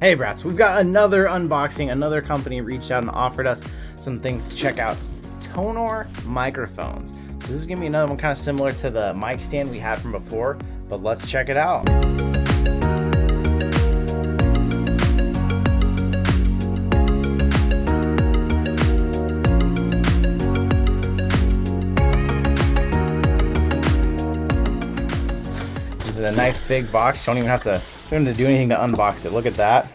Hey brats, we've got another unboxing. Another company reached out and offered us something to check out. TONOR microphones. So this is gonna be another one kind of similar to the mic stand we had from before, but let's check it out. Comes in a nice big box. You don't even have to do anything to unbox it. Look at that.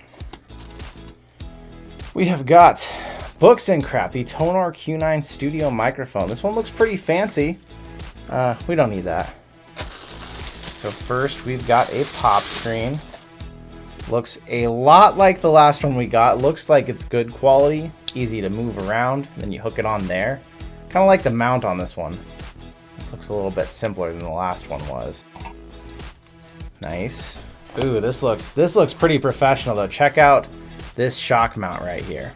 We have got books and crap. The TONOR Q9 studio microphone. This one looks pretty fancy. We don't need that. So first we've got a pop screen. Looks a lot like the last one we got. Looks like it's good quality, easy to move around. Then you hook it on there. Kind of like the mount on this one. This looks a little bit simpler than the last one was. Nice. Ooh, this looks pretty professional though. Check out this shock mount right here.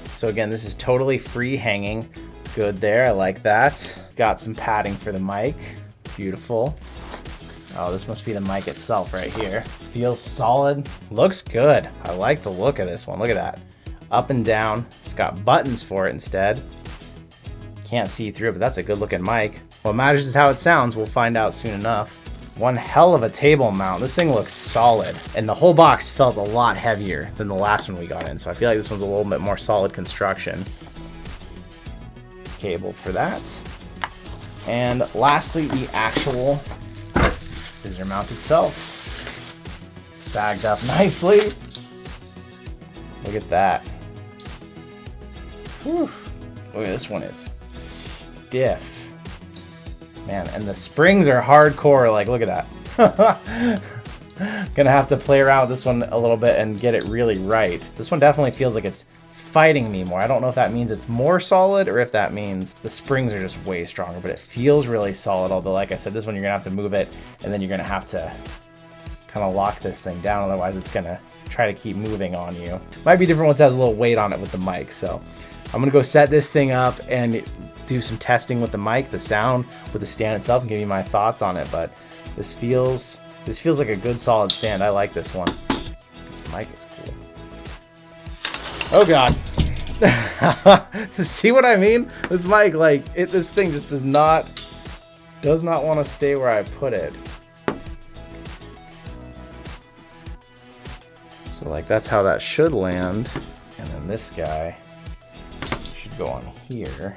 So again, this is totally free hanging. Good there, I like that. Got some padding for the mic. Beautiful. Oh, this must be the mic itself right here. Feels solid. Looks good. I like the look of this one. Look at that. Up and down. It's got buttons for it instead. Can't see through it, but that's a good looking mic. What matters is how it sounds. We'll find out soon enough. One hell of a table mount. This thing looks solid. And the whole box felt a lot heavier than the last one we got in. So I feel like this one's a little bit more solid construction. Cable for that. And lastly, the actual scissor mount itself. Bagged up nicely. Look at that. Whew. Look at this one is stiff. Man, and the springs are hardcore, like look at that. Gonna have to play around with this one a little bit and get it really right. This one definitely feels like it's fighting me more. I don't know if that means it's more solid or if that means the springs are just way stronger, but it feels really solid. Although, like I said, this one you're gonna have to move it and then you're gonna have to kind of lock this thing down. Otherwise it's gonna try to keep moving on you. Might be different once it has a little weight on it with the mic. So I'm gonna go set this thing up and do some testing with the mic, the sound, with the stand itself, and give you my thoughts on it. But this feels like a good solid stand. I like this one. This mic is cool. Oh god. See what I mean? This mic, like this thing just does not want to stay where I put it. So like that's how that should land. And then this guy should go on here.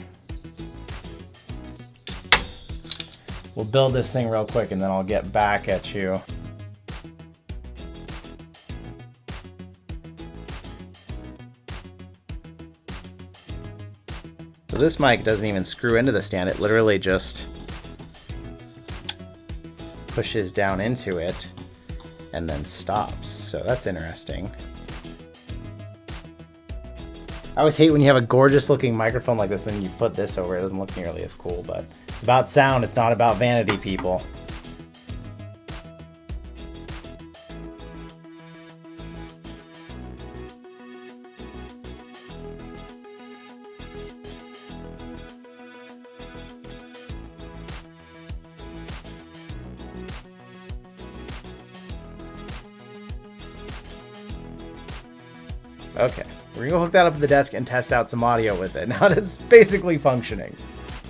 We'll build this thing real quick and then I'll get back at you. So this mic doesn't even screw into the stand. It literally just pushes down into it and then stops. So that's interesting. I always hate when you have a gorgeous looking microphone like this and then you put this over it. It doesn't look nearly as cool, but it's about sound. It's not about vanity, people. Okay, we're gonna hook that up to the desk and test out some audio with it. Now that it's basically functioning.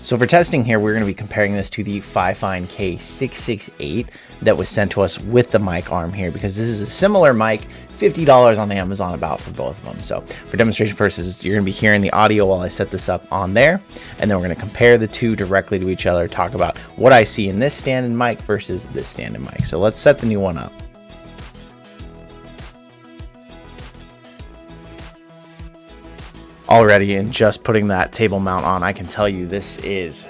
So for testing here, we're gonna be comparing this to the Fifine K668 that was sent to us with the mic arm here, because this is a similar mic, $50 on Amazon about for both of them. So for demonstration purposes, you're gonna be hearing the audio while I set this up on there, and then we're gonna compare the two directly to each other, talk about what I see in this stand and mic versus this stand and mic. So let's set the new one up. Already, in just putting that table mount on, I can tell you this is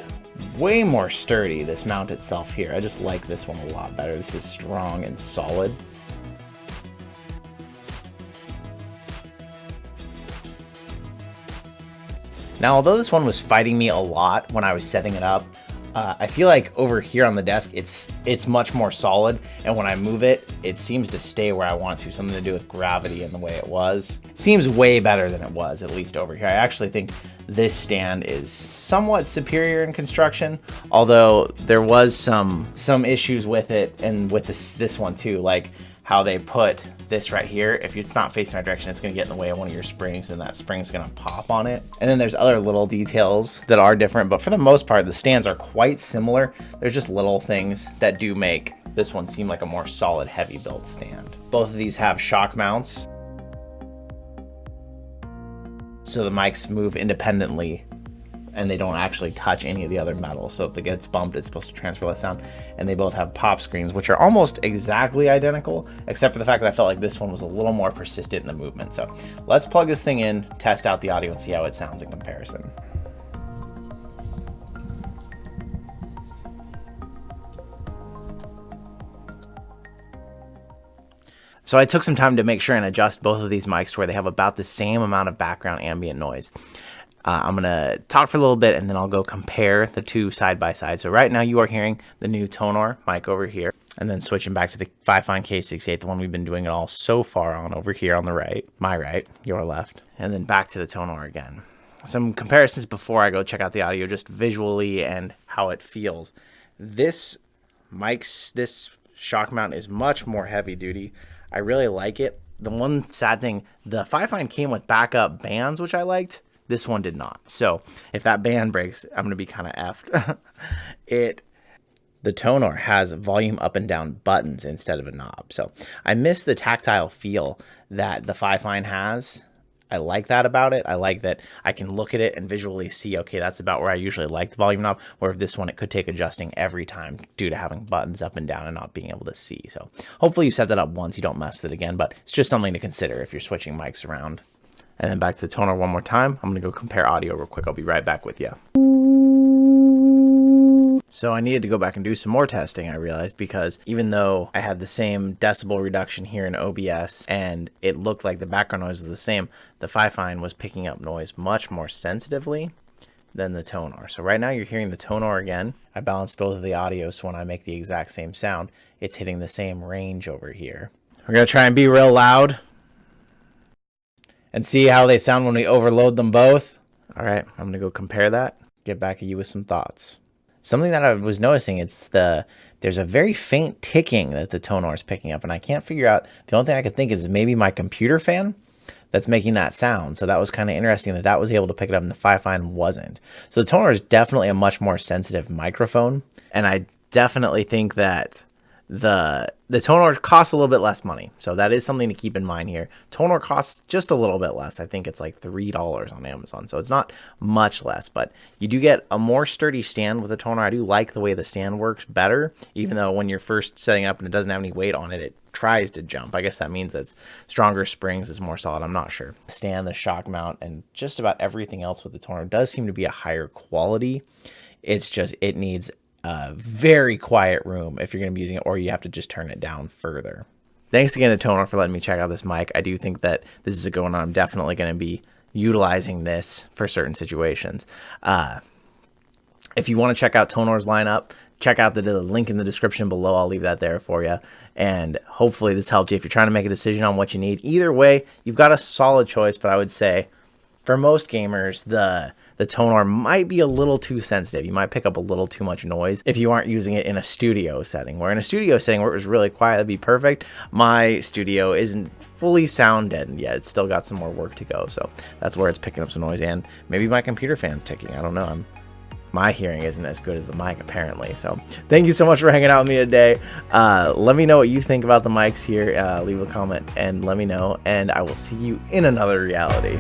way more sturdy, this mount itself here. I just like this one a lot better. This is strong and solid. Now, although this one was fighting me a lot when I was setting it up, I feel like over here on the desk, it's much more solid, and when I move it, it seems to stay where I want it to. Something to do with gravity and the way it was. It seems way better than it was, at least over here. I actually think this stand is somewhat superior in construction, although there was some issues with it and with this one too. Like how they put this right here. If it's not facing that direction, it's gonna get in the way of one of your springs and that spring's gonna pop on it. And then there's other little details that are different, but for the most part, the stands are quite similar. There's just little things that do make this one seem like a more solid, heavy built stand. Both of these have shock mounts, so the mics move independently and they don't actually touch any of the other metal. So if it gets bumped, it's supposed to transfer less sound. And they both have pop screens, which are almost exactly identical, except for the fact that I felt like this one was a little more persistent in the movement. So let's plug this thing in, test out the audio, and see how it sounds in comparison. So I took some time to make sure and adjust both of these mics to where they have about the same amount of background ambient noise. I'm going to talk for a little bit and then I'll go compare the two side by side. So right now you are hearing the new TONOR mic over here, and then switching back to the Fifine K68, the one we've been doing it all so far on over here on the right, my right, your left, and then back to the TONOR again. Some comparisons before I go check out the audio, just visually and how it feels. This shock mount is much more heavy duty. I really like it. The one sad thing, the Fifine came with backup bands, which I liked. This one did not. So if that band breaks, I'm going to be kind of effed. The TONOR has volume up and down buttons instead of a knob. So I miss the tactile feel that the Fifine has. I like that about it. I like that I can look at it and visually see, okay, that's about where I usually like the volume knob. Where if this one, it could take adjusting every time due to having buttons up and down and not being able to see. So hopefully you set that up once, you don't mess with it again, but it's just something to consider if you're switching mics around. And then back to the TONOR one more time. I'm going to go compare audio real quick. I'll be right back with you. So I needed to go back and do some more testing, I realized, because even though I had the same decibel reduction here in OBS and it looked like the background noise was the same, the Fifine was picking up noise much more sensitively than the TONOR. So right now you're hearing the TONOR again. I balanced both of the audio, so when I make the exact same sound, it's hitting the same range over here. We're going to try and be real loud and see how they sound when we overload them both. All right, I'm gonna go compare that, get back at you with some thoughts. Something that I was noticing, there's a very faint ticking that the TONOR is picking up, and I can't figure out, the only thing I could think is maybe my computer fan that's making that sound. So that was kind of interesting that was able to pick it up and the Fifine wasn't. So the TONOR is definitely a much more sensitive microphone, and I definitely think that the TONOR costs a little bit less money. So that is something to keep in mind here. TONOR costs just a little bit less. I think it's like $3 on Amazon. So it's not much less, but you do get a more sturdy stand with the TONOR. I do like the way the stand works better, even though when you're first setting up and it doesn't have any weight on it, it tries to jump. I guess that means it's stronger springs, it's more solid. I'm not sure. The stand, the shock mount, and just about everything else with the TONOR does seem to be a higher quality. It's just, it needs a very quiet room if you're going to be using it, or you have to just turn it down further. Thanks again to TONOR for letting me check out this mic. I do think that this is a good one. I'm definitely going to be utilizing this for certain situations. If you want to check out TONOR's lineup, check out the link in the description below. I'll leave that there for you. And hopefully this helped you if you're trying to make a decision on what you need. Either way, you've got a solid choice, but I would say for most gamers, the TONOR might be a little too sensitive. You might pick up a little too much noise if you aren't using it in a studio setting. Where in a studio setting where it was really quiet, that'd be perfect. My studio isn't fully sound deadened yet. It's still got some more work to go. So that's where it's picking up some noise. And maybe my computer fan's ticking. I don't know. My hearing isn't as good as the mic, apparently. So thank you so much for hanging out with me today. Let me know what you think about the mics here. Leave a comment and let me know. And I will see you in another reality.